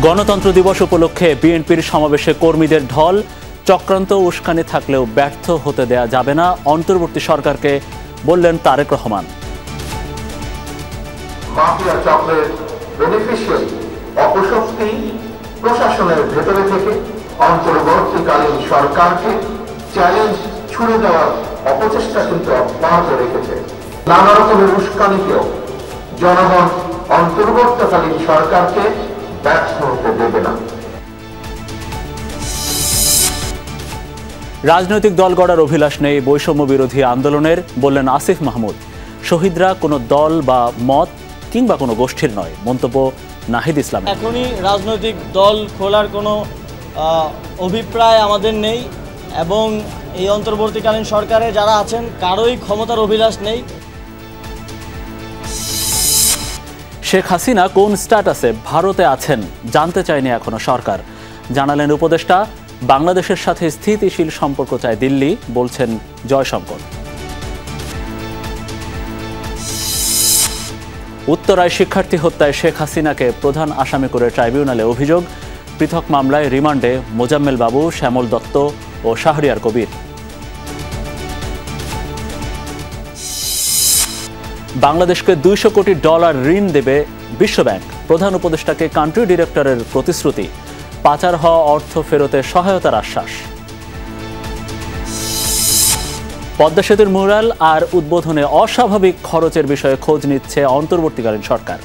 গণতন্ত্র দিবস উপলক্ষে বিএনপির সমাবেশে কর্মীদের ঢল। চক্রান্ত উস্কানি থাকলেও ব্যর্থ হতে দেয়া যাবে না, অন্তর্বর্তী সরকারকে বললেন তারেক রহমান। মাফিয়া চক্রের বেনিফিশিয়ারি অপশক্তি প্রশাসনের ভেতরে থেকে অন্তর্বর্তীকালীন সরকারকে চ্যালেঞ্জ ছুড়ে দেওয়ার অপচেষ্টা কিন্তু অব্যাহত রেখেছে। নানা রকমের উস্কানিকেও জনগণ অন্তর্বর্তীকালীন সরকারকে ব্যর্থ হতে দেবে না। রাজনৈতিক দল গড়ার অভিলাষ নেই বৈষম্য বিরোধী আন্দোলনের, বললেন আসিফ মাহমুদ। শহীদরা কোনো দল বা মত কিংবা কোনো গোষ্ঠীর নয়, মন্তব্য নাহিদ ইসলাম। এখনই রাজনৈতিক দল খোলার কোনো অভিপ্রায় আমাদের নেই এবং এই অন্তর্বর্তীকালীন সরকারে যারা আছেন কারোই ক্ষমতার অভিলাষ নেই। শেখ হাসিনা কোন স্ট্যাটাসে ভারতে আছেন জানতে চায়নি এখনো সরকার, জানালেন উপদেষ্টা। বাংলাদেশের সাথে স্থিতিশীল সম্পর্ক চায় দিল্লি, বলছেন জয়শঙ্কর। উত্তরায় শিক্ষার্থী হত্যায় শেখ হাসিনাকে প্রধান আসামি করে ট্রাইব্যুনালে অভিযোগ। পৃথক মামলায় রিমান্ডে মোজাম্মেল বাবু, শ্যামল দত্ত ও শাহরিয়ার কবির। বাংলাদেশকে $200 কোটি ঋণ দেবে বিশ্বব্যাংক, প্রধান উপদেষ্টাকে কান্ট্রি ডিরেক্টরের প্রতিশ্রুতি। পাচার হওয়া অর্থ ফেরতে সহায়তার আশ্বাস। পদ্মা সেতুর মুরাল আর উদ্বোধনে অস্বাভাবিক খরচের বিষয়ে খোঁজ নিচ্ছে অন্তর্বর্তীকালীন সরকার।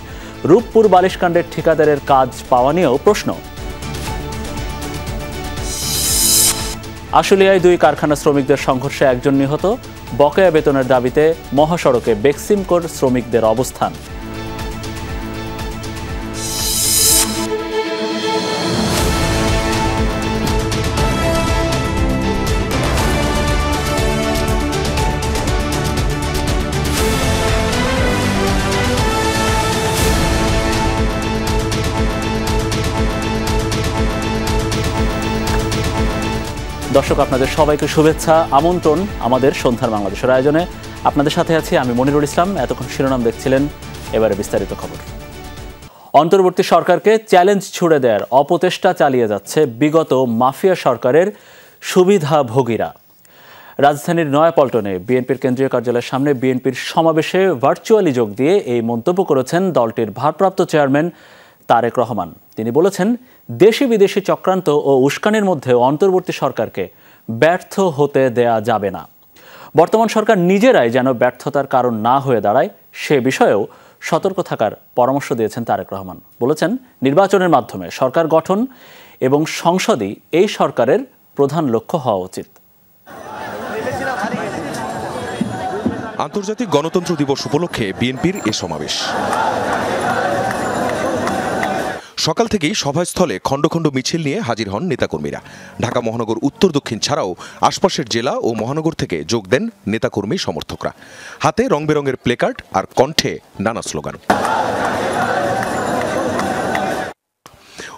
রূপপুর বালিশকাণ্ডের ঠিকাদারের কাজ পাওয়া নিয়েও প্রশ্ন। আশুলিয়ায় 2 কারখানা শ্রমিকদের সংঘর্ষে 1 জন নিহত। বকেয়া বেতনের দাবিতে মহাসড়কে বেক্সিমকোর শ্রমিকদের অবস্থান। দর্শক, আপনাদের সবাইকে শুভেচ্ছা, আমন্ত্রণ আমাদের সন্ধ্যার বাংলাদেশের আয়োজনে। আপনাদের সাথে আছি আমি মনিরুল ইসলাম। এতক্ষণ শিরোনাম দেখছিলেন, এবারে বিস্তারিত খবর। অন্তর্বর্তী সরকারকে চ্যালেঞ্জ ছুড়ে দেওয়ার অপচেষ্টা চালিয়ে যাচ্ছে বিগত মাফিয়া সরকারের সুবিধাভোগীরা। রাজধানীর নয়াপল্টনে বিএনপির কেন্দ্রীয় কার্যালয়ের সামনে বিএনপির সমাবেশে ভার্চুয়ালি যোগ দিয়ে এই মন্তব্য করেছেন দলটির ভারপ্রাপ্ত চেয়ারম্যান তারেক রহমান। তিনি বলেছেন, দেশি বিদেশি চক্রান্ত ও উস্কানির মধ্যে অন্তর্বর্তী সরকারকে ব্যর্থ হতে দেয়া যাবে না। বর্তমান সরকার নিজেরাই যেন ব্যর্থতার কারণ না হয়ে দাঁড়ায় সে বিষয়েও সতর্ক থাকার পরামর্শ দিয়েছেন তারেক রহমান। বলেছেন, নির্বাচনের মাধ্যমে সরকার গঠন এবং সংসদই এই সরকারের প্রধান লক্ষ্য হওয়া উচিত। আন্তর্জাতিক গণতন্ত্র দিবস উপলক্ষে বিএনপির এ সমাবেশ। সকাল থেকেই সভাস্থলে খণ্ড খণ্ড মিছিল নিয়ে হাজির হন নেতাকর্মীরা। ঢাকা মহানগর উত্তর দক্ষিণ ছাড়াও আশপাশের জেলা ও মহানগর থেকে যোগ দেন নেতাকর্মী সমর্থকরা। হাতে রং বেরঙের প্লেকার্ড আর কণ্ঠে নানা স্লোগান।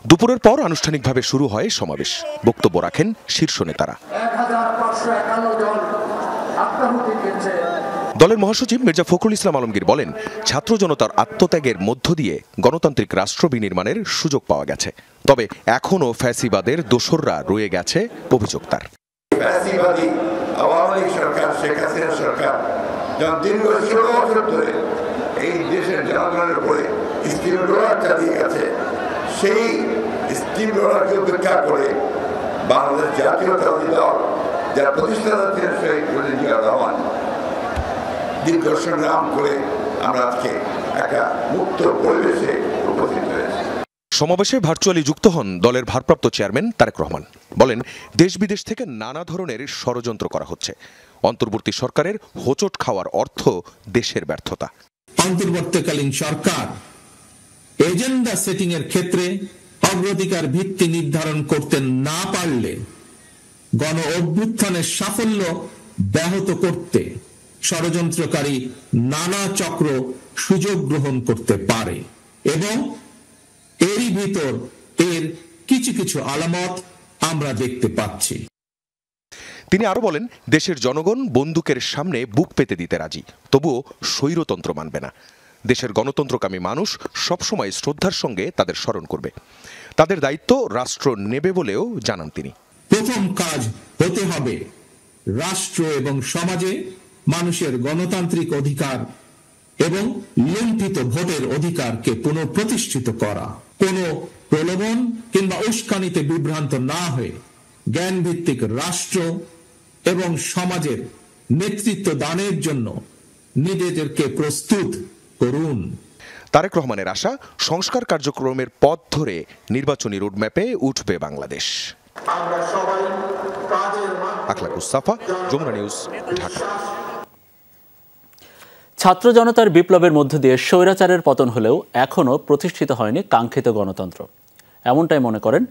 দুপুরের পর আনুষ্ঠানিকভাবে শুরু হয় সমাবেশ। বক্তব্য রাখেন শীর্ষ নেতারা। দলের মহাসচিব মির্জা ফখরুল ইসলাম আলমগীর বলেন, ছাত্র জনতার আত্মত্যাগের মধ্য দিয়ে গণতান্ত্রিক রাষ্ট্র বিনির্মাণের সুযোগ পাওয়া গেছে, তবে এখনও ফ্যাসিবাদের দোসররা রয়ে গেছে অভিযোগ তার। ফ্যাসিবাদী আওয়ামী লীগ সরকার, শেখ হাসিনা সরকার যখন দীর্ঘ 16 বছর ধরে এই দেশের জনগণের উপরে স্টিম রোলার চালিয়ে গেছে, সেই স্টিম রোলারকে উপেক্ষা করে বাংলাদেশ জাতীয়তাবাদী দল যার প্রতিষ্ঠাতা ছিলেন শহীদ জিয়াউর রহমান দীর্ঘ সংগ্রাম করে আমরা আজকে একটা মুক্ত পরিবেশে উপস্থিত হয়েছি। সমাবেশে ভার্চুয়ালি যুক্ত হন দলের ভারপ্রাপ্ত চেয়ারম্যান তারেক রহমান। বলেন, দেশ বিদেশ থেকে নানা ধরনের ষড়যন্ত্র করা হচ্ছে। অন্তর্বর্তী সরকারের হোঁচট খাওয়ার অর্থ দেশের ব্যর্থতা। অন্তর্বর্তীকালীন সরকার এজেন্ডা সেটিং এর ক্ষেত্রে অগ্রাধিকার ভিত্তি নির্ধারণ করতে না পারলে গণ অভ্যুত্থানের সাফল্য ব্যাহত করতে ষড়যন্ত্রকারী নানা চক্র সুযোগ গ্রহণ করতে পারে এবং এরই ভিতর এর কিছু কিছু আলামত আমরা দেখতে পাচ্ছি। তিনি আরো বলেন, দেশের জনগণ বন্দুকের সামনে বুক পেতে দিতে রাজি, তবুও স্বৈরতন্ত্র মানবে না। দেশের গণতন্ত্রকামী মানুষ সবসময় শ্রদ্ধার সঙ্গে তাদের স্মরণ করবে। তাদের দায়িত্ব রাষ্ট্র নেবে বলেও জানান তিনি। প্রথম কাজ হতে হবে রাষ্ট্র এবং সমাজে মানুষের গণতান্ত্রিক অধিকার এবং লুণ্ঠিত ভোটের অধিকারকে পুনঃপ্রতিষ্ঠিত করা। কোনো প্রলোভন কিংবা উস্কানিতে বিভ্রান্ত না হয়ে জ্ঞানভিত্তিক রাষ্ট্র এবং সমাজের নেতৃত্ব দানের জন্য নিজেদেরকে প্রস্তুত করুন। তারেক রহমানের আশা, সংস্কার কার্যক্রমের পথ ধরে নির্বাচনী রোডম্যাপে উঠবে বাংলাদেশ। আখলাকুস সাফা, যমুনা নিউজ, ঢাকা। ছাত্র জনতার বিপ্লবের মধ্য দিয়ে স্বৈরাচারের পতন হলেও এখনও প্রতিষ্ঠিত হয়নি কাঙ্ক্ষিত গণতন্ত্র, এমনটাই মনে করেন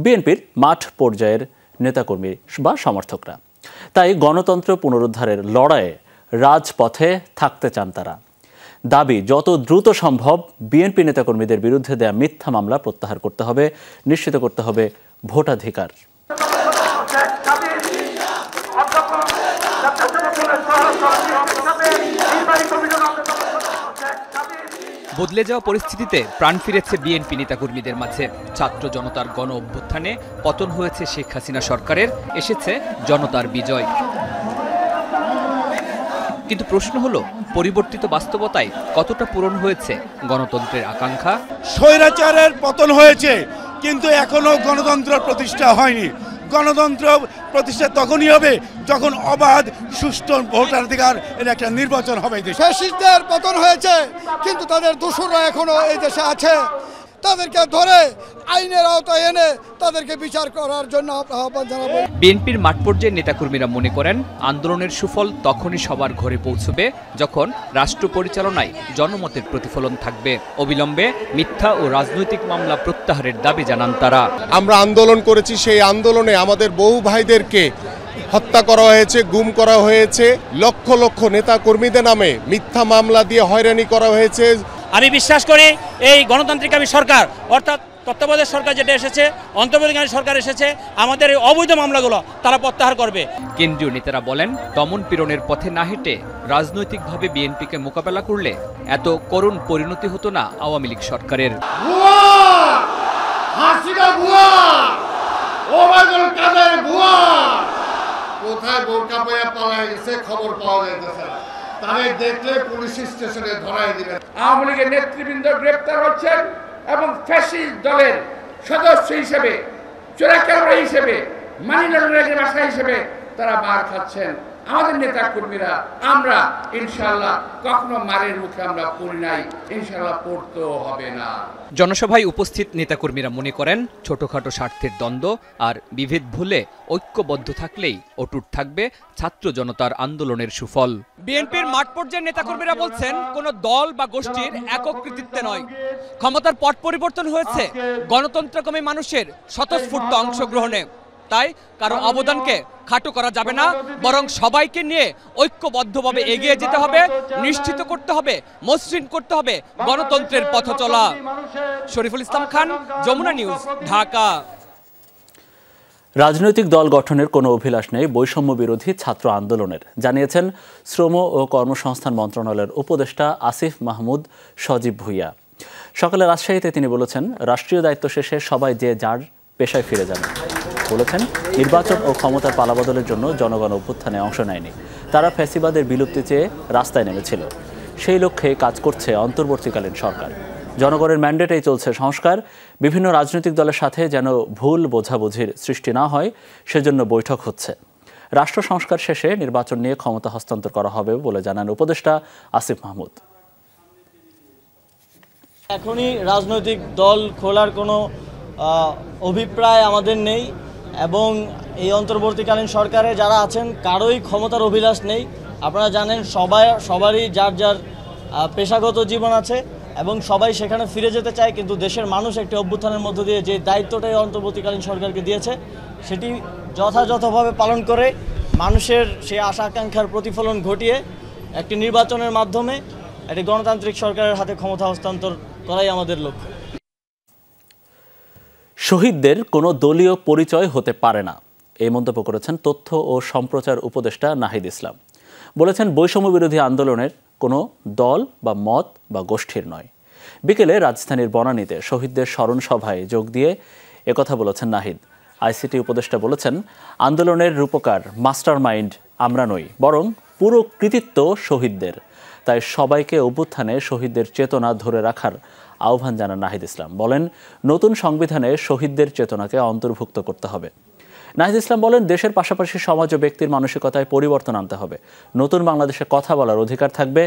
বিএনপির মাঠ পর্যায়ের নেতাকর্মী বা সমর্থকরা। তাই গণতন্ত্র পুনরুদ্ধারের লড়াইয়ে রাজপথে থাকতে চান তারা। দাবি, যত দ্রুত সম্ভব বিএনপি নেতাকর্মীদের বিরুদ্ধে দেয়া মিথ্যা মামলা প্রত্যাহার করতে হবে, নিশ্চিত করতে হবে ভোটাধিকার। বদলে যাওয়া পরিস্থিতিতে প্রাণ ফিরেছে বিএনপি নেতাকর্মীদের মাঝে। ছাত্র জনতার গণ অভ্যুত্থানে পতন হয়েছে শেখ হাসিনা সরকারের, এসেছে জনতার বিজয়। কিন্তু প্রশ্ন হলো, পরিবর্তিত বাস্তবতায় কতটা পূরণ হয়েছে গণতন্ত্রের আকাঙ্ক্ষা? স্বৈরাচারের পতন হয়েছে, কিন্তু এখনো গণতন্ত্র প্রতিষ্ঠা হয়নি। গণতন্ত্র প্রতিষ্ঠা তখনই হবে যখন অবাধ সুষ্ঠু ভোটাধিকার এর একটা নির্বাচন হবে। ফ্যাসিস্টদের পতন হয়েছে, কিন্তু তাদের দোসররা এখনো এই দেশে আছে। তাদেরকে ধরে আইনের আওতায় এনে তাদেরকে বিচার করার জন্য আহ্বান জানাবো। বিএনপির মাঠ পর্যায়ের নেতাকর্মীরা মনে করেন, আন্দোলনের সুফল তখনই সবার ঘরে পৌঁছবে যখন রাষ্ট্র পরিচালনায় জনমতের প্রতিফলন থাকবে। অবিলম্বে মিথ্যা ও রাজনৈতিক মামলা প্রত্যাহারের দাবি জানান তারা। আমরা আন্দোলন করেছি, সেই আন্দোলনে আমাদের বহু ভাইদেরকে হত্যা করা হয়েছে, গুম করা হয়েছে, লক্ষ লক্ষ নেতা কর্মীদের নামে মিথ্যা মামলা দিয়ে হয়রানি করা হয়েছে। আমি বিশ্বাস করি এই গণতান্ত্রিক সরকার, অর্থাৎ তত্ত্বাবধায়ক সরকার যেটা এসেছে, অন্তর্বর্তীকালীন সরকার এসেছে, আমাদের এই অবৈধ মামলাগুলো তারা প্রত্যাহার করবে। কেন্দ্রীয় নেতারা বলেন, দমন পীড়নের পথে না হেঁটে রাজনৈতিকভাবে বিএনপিকে মোকাবেলা করলে এত করুণ পরিণতি হতো না আওয়ামী লীগ সরকারের। কোথায় বোরকা পরে পালায় গেছে খবর পাওয়া যাইতেছে না, তাদের দেখলে পুলিশ স্টেশনে ধরাই দিবেন। আওয়ামী লীগের নেতৃবৃন্দ গ্রেপ্তার হচ্ছেন এবং ফ্যাসিস্ট দলের সদস্য হিসেবে, চোরাকারবারি হিসেবে, মানি লন্ডারিংয়ের ভাষা হিসেবে তারা মার খাচ্ছেন। আমাদের নেতা কর্মীরা, আমরা ইনশাআল্লাহ কখনো মারের মুখে আমরা পড়ি নাই, ইনশাআল্লাহ পড়তেও হবে না। জনসভায় উপস্থিত নেতাকর্মীরা মনে করেন, ছোটখাটো স্বার্থের দ্বন্দ্ব আর বিভেদ ভুলে ঐক্যবদ্ধ থাকলেই অটুট থাকবে ছাত্র জনতার আন্দোলনের সুফল। বিএনপির মাঠ পর্যায়ের নেতাকর্মীরা বলছেন, কোনো দল বা গোষ্ঠীর একক কৃতিত্বে নয়, ক্ষমতার পট পরিবর্তন হয়েছে গণতন্ত্রকামী মানুষের স্বতঃস্ফূর্ত অংশগ্রহণে। তাই কারো অবদানকে খাটো করা যাবে না, বরং সবাইকে নিয়ে ঐক্যবদ্ধভাবে এগিয়ে যেতে হবে, নিশ্চিত করতে হবে, মসৃণ করতে হবে গণতন্ত্রের পথ চলা। শরীফুল ইসলাম খান, যমুনা নিউজ, ঢাকা। রাজনৈতিক দল গঠনের কোনো অভিলাষ নেই বৈষম্য বিরোধী ছাত্র আন্দোলনের, জানিয়েছেন শ্রম ও কর্মসংস্থান মন্ত্রণালয়ের উপদেষ্টা আসিফ মাহমুদ সজীব ভুইয়া। সকালে রাজশাহীতে তিনি বলেছেন, রাষ্ট্রীয় দায়িত্ব শেষে সবাই যে যার পেশায় ফিরে যান। বলেছেন, নির্বাচন ও ক্ষমতার পালাবদলের জন্য জনগণ অভ্যুত্থানে অংশ নেয়নি, তারা ফ্যাসিবাদের বিলুপ্তি চেয়ে রাস্তায় নেমেছিল। সেই লক্ষ্যে কাজ করছে অন্তর্বর্তীকালীন সরকার। জনগণের ম্যান্ডেটেই চলছে সংস্কার। বিভিন্ন রাজনৈতিক দলের সাথে যেন ভুল বোঝাবুঝির সৃষ্টি না হয় সেজন্য বৈঠক হচ্ছে। রাষ্ট্র সংস্কার শেষে নির্বাচন নিয়ে ক্ষমতা হস্তান্তর করা হবে বলে জানান উপদেষ্টা আসিফ মাহমুদ। এখনই রাজনৈতিক দল খোলার কোনো অভিপ্রায় আমাদের নেই, এবং এই অন্তর্বর্তীকালীন সরকারে যারা আছেন কারোই ক্ষমতার অভিলাষ নেই। আপনারা জানেন, সবারই যার যার পেশাগত জীবন আছে এবং সবাই সেখানে ফিরে যেতে চায়, কিন্তু দেশের মানুষ একটি অভ্যুত্থানের মধ্য দিয়ে যে দায়িত্বটাই অন্তর্বর্তীকালীন সরকারকে দিয়েছে সেটি যথাযথভাবে পালন করে মানুষের সেই আশা আকাঙ্ক্ষার প্রতিফলন ঘটিয়ে একটি নির্বাচনের মাধ্যমে একটি গণতান্ত্রিক সরকারের হাতে ক্ষমতা হস্তান্তর করাই আমাদের লক্ষ্য। শহীদদের কোনো দলীয় পরিচয় হতে পারে না, এই মন্তব্য করেছেন তথ্য ও সম্প্রচার উপদেষ্টা নাহিদ ইসলাম। বলেছেন, বৈষম্য বিরোধী আন্দোলনের কোনো দল বা মত বা গোষ্ঠীর নয়। বিকেলে রাজধানীর বনানীতে শহীদদের স্মরণ সভায় যোগ দিয়ে একথা বলেছেন নাহিদ। আইসিটি উপদেষ্টা বলেছেন, আন্দোলনের রূপকার মাস্টার মাইন্ড আমরা নই, বরং পুরো কৃতিত্ব শহীদদের। তাই সবাইকে অভ্যুত্থানে শহীদদের চেতনা ধরে রাখার আহ্বান জানান নাহিদ ইসলাম। বলেন, নতুন সংবিধানে শহীদদের চেতনাকে অন্তর্ভুক্ত করতে হবে। নাহিদ ইসলাম বলেন, দেশের পাশাপাশি সমাজ ও ব্যক্তির মানসিকতায় পরিবর্তন আনতে হবে। নতুন বাংলাদেশে কথা বলার অধিকার থাকবে,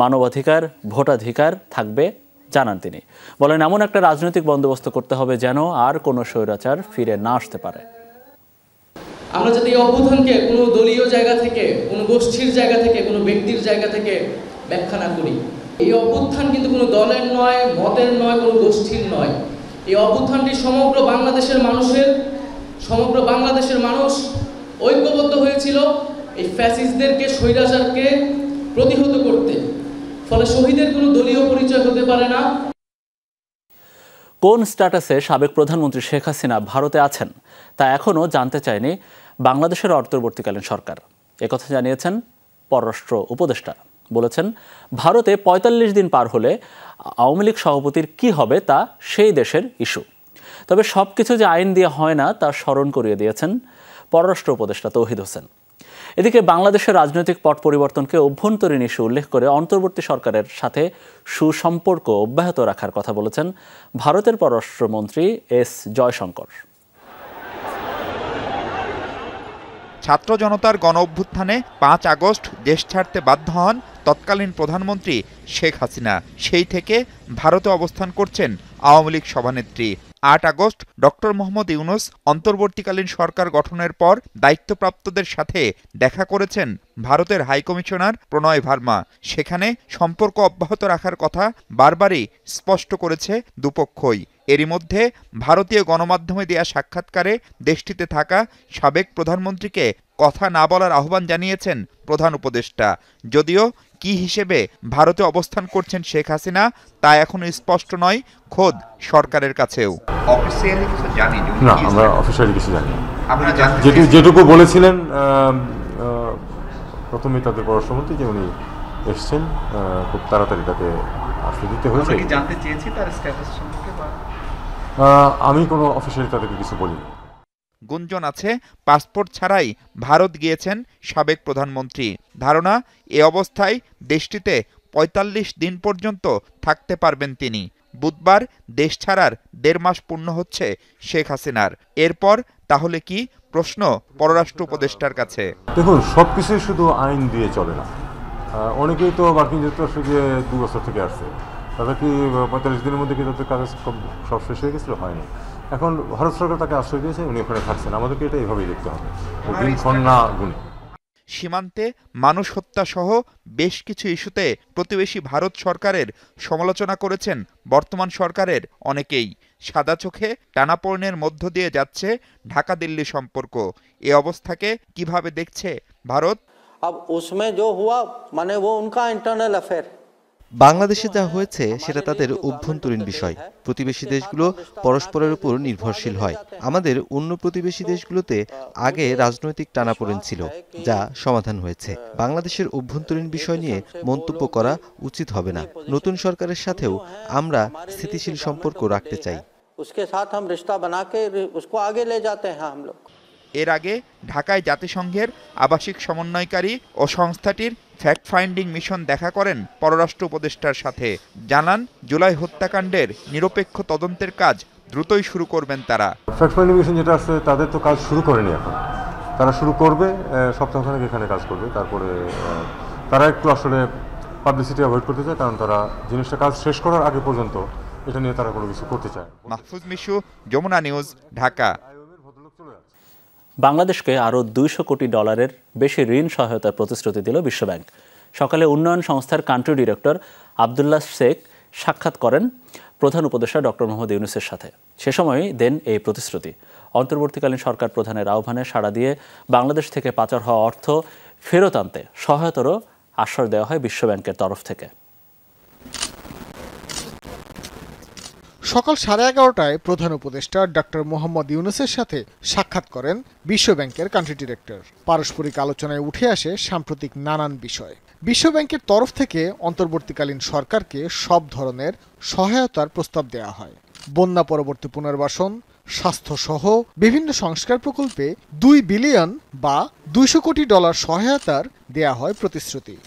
মানবাধিকার, ভোটাধিকার থাকবে জানান তিনি। বলেন, এমন একটা রাজনৈতিক বন্দোবস্ত করতে হবে যেন আর কোনো স্বৈরাচার ফিরে না আসতে পারে। আমরা যদি এই অভ্যুত্থানকে কোনো দলীয় জায়গা থেকে, কোনো গোষ্ঠীর জায়গা থেকে, কোনো ব্যক্তির জায়গা থেকে ব্যাখ্যা না করি, এই অভ্যুত্থান কিন্তু কোনো দলের নয়, মতের নয়, কোনো গোষ্ঠীর নয়। এই অভ্যুত্থানটি সমগ্র বাংলাদেশের মানুষ ঐক্যবদ্ধ হয়েছিল এই ফ্যাসিস্টদেরকে, স্বৈরাচারকে প্রতিহত করতে। ফলে শহীদের কোনো দলীয় পরিচয় হতে পারে না। কোন স্ট্যাটাসে সাবেক প্রধানমন্ত্রী শেখ হাসিনা ভারতে আছেন তা এখনও জানতে চায়নি বাংলাদেশের অন্তর্বর্তীকালীন সরকার। একথা জানিয়েছেন পররাষ্ট্র উপদেষ্টা। বলেছেন, ভারতে ৪৫ দিন পার হলে আওয়ামী লীগ সভাপতির কী হবে তা সেই দেশের ইস্যু। তবে সব কিছু যে আইন দিয়ে হয় না তা স্মরণ করিয়ে দিয়েছেন পররাষ্ট্র উপদেষ্টা তৌহিদ হোসেন। এদিকে বাংলাদেশের রাজনৈতিক পট পরিবর্তনকে অভ্যন্তরীণ ইস্যু উল্লেখ করে অন্তর্বর্তী সরকারের সাথে সুসম্পর্ক অব্যাহত রাখার কথা বলেছেন ভারতের পররাষ্ট্রমন্ত্রী এস জয়শঙ্কর। ছাত্র জনতার গণ অভ্যুত্থানে ৫ আগস্ট দেশ ছাড়তে বাধ্য হন তৎকালীন প্রধানমন্ত্রী শেখ হাসিনা। সেই থেকে ভারতে অবস্থান করছেন আওয়ামী লীগ সভানেত্রী। ৮ আগস্ট ডক্টর মোহাম্মদ ইউনূস অন্তর্বর্তীকালীন সরকার গঠনের পর দায়িত্বপ্রাপ্তদের সাথে দেখা করেছেন ভারতের হাইকমিশনার প্রণয় ভার্মা। সেখানে সম্পর্ক অব্যাহত রাখার কথা বারবারই স্পষ্ট করেছে দুপক্ষই। এরই মধ্যে ভারতীয় গণমাধ্যমে দেয়া সাক্ষাৎকারে দেশটিতে থাকা সাবেক প্রধানমন্ত্রীকে কথা না বলার আহ্বান জানিয়েছেন প্রধান উপদেষ্টা। যদিও কি হিসেবে ভারতে অবস্থান করছেন শেখ হাসিনা তা এখনো স্পষ্ট নয় খোদ সরকারের কাছেও। অফিসিয়ালি কিছু জানি না, আমরা অফিসিয়ালি কিছু জানি না। আপনারা যেটুকু বলেছিলেন প্রথমে তাদের পররাষ্ট্রমন্ত্রী যে উনি এসছেন, খুব তাড়াতাড়ি তাকে আসতে দিতে হয়েছে। আমরা কি জানতে চেয়েছি তার স্ট্যাটাস সম্পর্কে? আমি কোনো অফিসিয়ালি তাদেরকে কিছু বলিনি। গুঞ্জন আছে পাসপোর্ট ছাড়াই ভারত গিয়েছেন সাবেক প্রধানমন্ত্রী। ধারণা, এ অবস্থায় দেশটিতে ৪৫ দিন পর্যন্ত থাকতে পারবেন তিনি। বুধবার দেশ ছাড়ার ১.৫ মাস পূর্ণ হচ্ছে শেখ হাসিনার। এরপর তাহলে কি, প্রশ্ন পররাষ্ট্র উপদেষ্টার কাছে। দেখুন, সবকিছুই শুধু আইন দিয়ে চলে না। অনেকেই তো মার্কিন যুক্তরাষ্ট্রে গিয়ে ২ বছর থেকে আসছে, তাদের কি ৪৫ দিনের মধ্যে কি তাদের কাজ সব শেষ হয়ে গেছিল? হয়নি। এখন ভারত সরকার তাকে আশ্রয় দিয়েছে, উনি ওখানে থাকছেন। আমাদেরকে এটা এইভাবেই দেখতে হবে, দিনক্ষণ না গুণে। সীমান্তে মানুষ হত্যা সহ বেশ কিছু ইস্যুতে প্রতিবেশী ভারত সরকারের সমালোচনা করেছেন বর্তমান সরকারের অনেকেই। সাদা চোখে টানাপোড়েনের মধ্য দিয়ে যাচ্ছে ঢাকা দিল্লি সম্পর্ক। এ অবস্থাকে কিভাবে দেখছে ভারত? বাংলাদেশে যা হয়েছে সেটা তাদের অভ্যন্তরীণ বিষয়। প্রতিবেশী দেশগুলো পরস্পরের উপর নির্ভরশীল হয়। আমাদের অন্য প্রতিবেশী দেশগুলোতে আগে রাজনৈতিক টানাপোড়েন ছিল, যা সমাধান হয়েছে। বাংলাদেশের অভ্যন্তরীণ বিষয় নিয়ে মন্তব্য করা উচিত হবে না। নতুন সরকারের সাথেও আমরা স্থিতিশীল সম্পর্ক রাখতে চাই। এর আগে ঢাকায় জাতিসংঘের আবাসিক সমন্বয়কারী ও সংস্থাটির ফ্যাক্ট ফাইন্ডিং মিশন দেখা করেন পররাষ্ট্র উপদেষ্টার সাথে। জানান, জুলাই হত্যাকাণ্ডের নিরপেক্ষ তদন্তের কাজ দ্রুতই শুরু করবেন তারা। ফ্যাক্ট ফাইন্ডিং মিশন যেটা আছে, তাদের তো কাজ শুরু করেনি এখন, তারা শুরু করবে, সপ্তাহখানেক এখানে কাজ করবে। তারপরে তারা একটু আসলে পাবলিসিটি অ্যাভয়েড করতে চায়, কারণ তারা জিনিসটা কাজ শেষ করার আগে পর্যন্ত এটা নিয়ে তারা কোনো কিছু করতে চায়। মাহফুজ মিশু, যমুনা নিউজ, ঢাকা। বাংলাদেশকে আরও $200 কোটি বেশি ঋণ সহায়তার প্রতিশ্রুতি দিল বিশ্বব্যাংক। সকালে উন্নয়ন সংস্থার কান্ট্রি ডিরেক্টর আবদুল্লাহ শেখ সাক্ষাৎ করেন প্রধান উপদেষ্টা ডক্টর মোহাম্মদ ইউনূসের সাথে। সে সময়ই দেন এই প্রতিশ্রুতি। অন্তর্বর্তীকালীন সরকার প্রধানের আহ্বানে সাড়া দিয়ে বাংলাদেশ থেকে পাচার হওয়া অর্থ ফেরত আনতে সহায়তারও আশ্বাস দেওয়া হয় বিশ্বব্যাংকের তরফ থেকে। সকাল 11:30টায় প্রধান উপদেষ্টা ডক্টর মোহাম্মদ ইউনূসের সাথে সাক্ষাৎ করেন বিশ্বব্যাংকের কান্ট্রি ডিরেক্টর। পারস্পরিক আলোচনায় উঠে আসে সাম্প্রতিক নানান বিষয়। বিশ্বব্যাংকের তরফ থেকে অন্তর্বর্তীকালীন সরকারকে সব ধরনের সহায়তার প্রস্তাব দেওয়া হয়। বন্যা পরবর্তী পুনর্বাসন, স্বাস্থ্যসহ বিভিন্ন সংস্কার প্রকল্পে $2 বিলিয়ন বা $200 কোটি সহায়তার দেয়া হয় প্রতিশ্রুতি।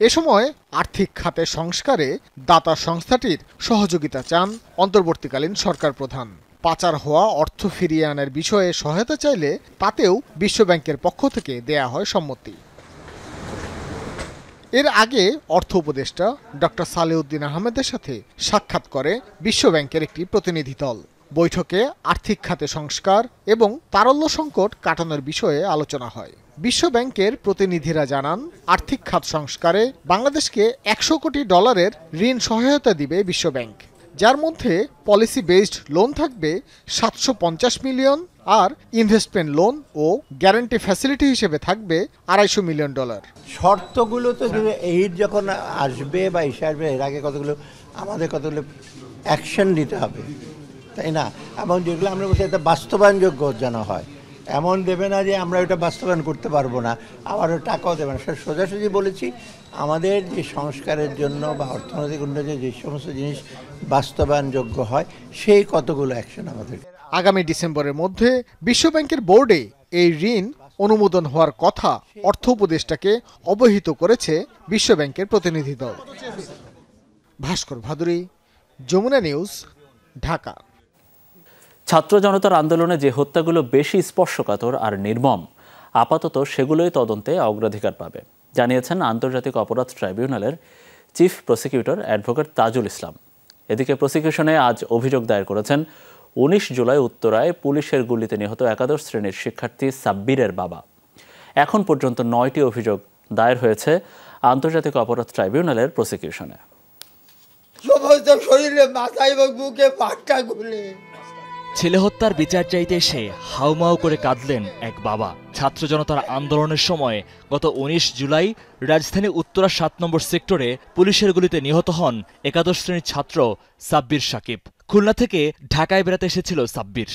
এ সময় আর্থিক খাতে সংস্কারে দাতা সংস্থাটির সহযোগিতা চান অন্তর্বর্তীকালীন সরকার প্রধান। পাচার হওয়া অর্থ ফিরিয়ে আনার বিষয়ে সহায়তা চাইলে তাতেও বিশ্বব্যাংকের পক্ষ থেকে দেয়া হয় সম্মতি। এর আগে অর্থ উপদেষ্টা ডক্টর সালেউদ্দিন আহমেদের সাথে সাক্ষাৎ করে বিশ্বব্যাংকের একটি প্রতিনিধি দল। বৈঠকে আর্থিক খাতে সংস্কার এবং তারল্য সংকট কাটানোর বিষয়ে আলোচনা হয়। বিশ্বব্যাংকের প্রতিনিধিরা জানান, আর্থিক খাত সংস্কারে বাংলাদেশকে $100 কোটি ঋণ সহায়তা দিবে বিশ্বব্যাংক, যার মধ্যে পলিসি বেসড লোন থাকবে $750 মিলিয়ন আর ইনভেস্টমেন্ট লোন ও গ্যারান্টি ফ্যাসিলিটি হিসেবে থাকবে $250 মিলিয়ন। শর্তগুলো তো এইড যখন আসবে বা এসে আসবে এর আগে আমাদের কতগুলো অ্যাকশন নিতে হবে, তাই না? এবং যেগুলো আমরা বলছি এটা বাস্তবায়নযোগ্য যেন হয়, এমন দেবে না যে আমরা ওটা বাস্তবায়ন করতে পারবো না, আবার টাকাও দেবে না। সোজাসুজি বলেছি, আমাদের যে সংস্কারের জন্য বা অর্থনৈতিক উন্নয়নের যে সমস্ত জিনিস বাস্তবায়নযোগ্য হয় সেই কতগুলো অ্যাকশন আমাদের। আগামী ডিসেম্বরের মধ্যে বিশ্বব্যাংকের বোর্ডে এই ঋণ অনুমোদন হওয়ার কথা অর্থ উপদেষ্টাকে অবহিত করেছে বিশ্বব্যাংকের প্রতিনিধি দল। ভাস্কর ভাদুরী, যমুনা নিউজ, ঢাকা। ছাত্র জনতার আন্দোলনে যে হত্যাগুলো বেশি স্পর্শকাতর আর নির্মম, আপাতত সেগুলোই তদন্তে অগ্রাধিকার পাবে, জানিয়েছেন আন্তর্জাতিক অপরাধ ট্রাইব্যুনালের chief prosecutor advocate Tajul Islam. এদিকে প্রসিকিউশনে আজ অভিযোগ দায়ের করেছেন 19 জুলাই উত্তরায় পুলিশের গুলিতে নিহত একাদশ শ্রেণীর শিক্ষার্থী সাব্বিরের বাবা। এখন পর্যন্ত 9টি অভিযোগ দায়ের হয়েছে আন্তর্জাতিক অপরাধ ট্রাইব্যুনালের প্রসিকিউশনে। ছেলে হত্যার বিচার চাইতে এসে হাউমাউ করে কাঁদলেন এক বাবা। ছাত্র জনতার আন্দোলনের সময় গত 19 জুলাই রাজধানী উত্তরা 7 নম্বর সেক্টরে পুলিশের গুলিতে নিহত হন একাদশ শ্রেণীর ছাত্র সাব্বির সাকিব। খুলনা থেকে ঢাকায় বেড়াতে এসেছিল সাব্বির।